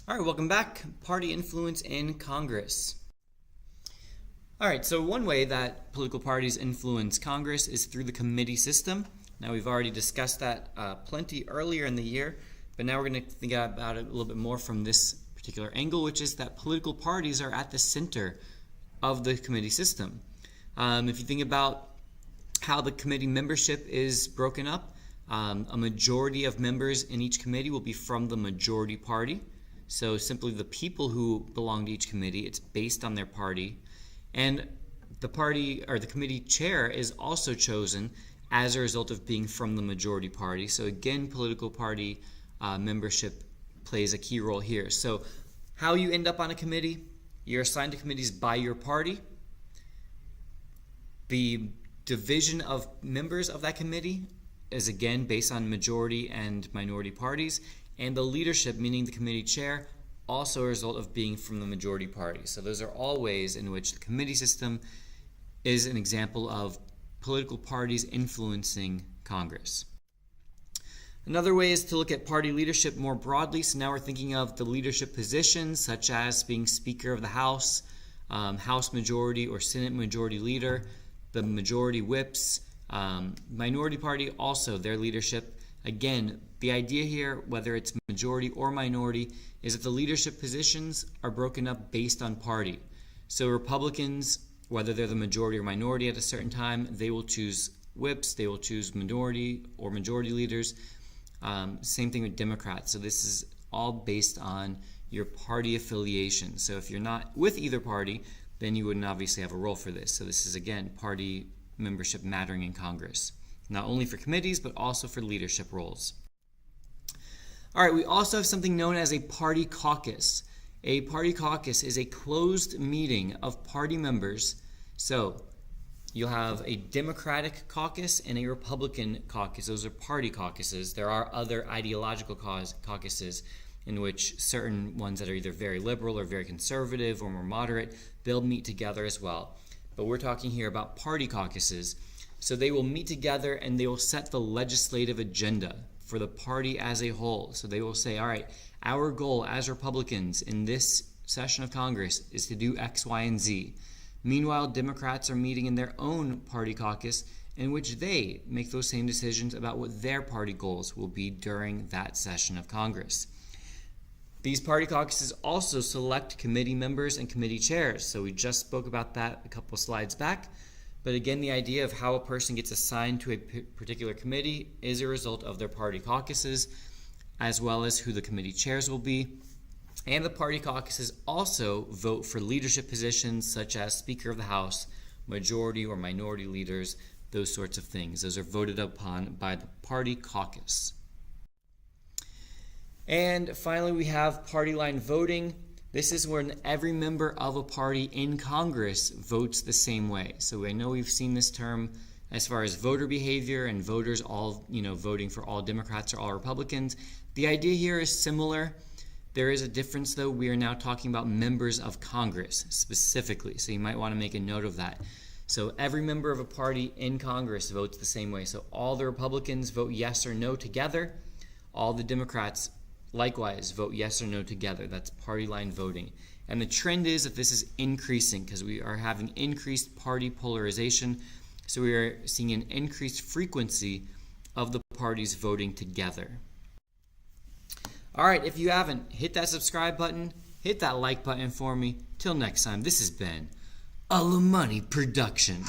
All right, welcome back. Party influence in Congress. All right, so one way that political parties influence Congress is through the committee system. Now, we've already discussed that plenty earlier in the year, but now we're going to think about it a little bit more from this particular angle, which is that political parties are at the center of the committee system. If you think about how the committee membership is broken up, a majority of members in each committee will be from the majority party. So simply the people who belong to each committee, it's based on their party. And the party or the committee chair is also chosen as a result of being from the majority party. So again, political party membership plays a key role here. So how you end up on a committee, you're assigned to committees by your party. The division of members of that committee is again based on majority and minority parties. And the leadership, meaning the committee chair, also a result of being from the majority party. So those are all ways in which the committee system is an example of political parties influencing Congress. Another way is to look at party leadership more broadly. So now we're thinking of the leadership positions, such as being Speaker of the House, House Majority or Senate Majority Leader, the majority whips, minority party, also their leadership. Again, the idea here, whether it's majority or minority, is that the leadership positions are broken up based on party. So Republicans, whether they're the majority or minority at a certain time, they will choose whips, they will choose minority or majority leaders. Same thing with Democrats. So this is all based on your party affiliation. So if you're not with either party, then you wouldn't obviously have a role for this. So this is, again, party membership mattering in Congress. Not only for committees, but also for leadership roles. All right, we also have something known as a party caucus. A party caucus is a closed meeting of party members. So you'll have a Democratic caucus and a Republican caucus. Those are party caucuses. There are other ideological caucuses in which certain ones that are either very liberal or very conservative or more moderate, they'll meet together as well. But we're talking here about party caucuses. So they will meet together and they will set the legislative agenda for the party as a whole. So they will say, all right, our goal as Republicans in this session of Congress is to do X, Y, and Z. Meanwhile, Democrats are meeting in their own party caucus in which they make those same decisions about what their party goals will be during that session of Congress. These party caucuses also select committee members and committee chairs. So we just spoke about that a couple slides back. But again, the idea of how a person gets assigned to a particular committee is a result of their party caucuses, as well as who the committee chairs will be. And the party caucuses also vote for leadership positions such as Speaker of the House, majority or minority leaders, those sorts of things. Those are voted upon by the party caucus. And finally, we have party line voting. This is when every member of a party in Congress votes the same way. So I know we've seen this term as far as voter behavior and voters all, voting for all Democrats or all Republicans. The idea here is similar. There is a difference, though. We are now talking about members of Congress specifically. So you might want to make a note of that. So every member of a party in Congress votes the same way. So all the Republicans vote yes or no together. All the Democrats likewise vote yes or no together. That's party line voting. And the trend is that this is increasing because we are having increased party polarization. So we are seeing an increased frequency of the parties voting together. All right, if you haven't, hit that subscribe button, hit that like button for me. Till next time, this has been a Money Production.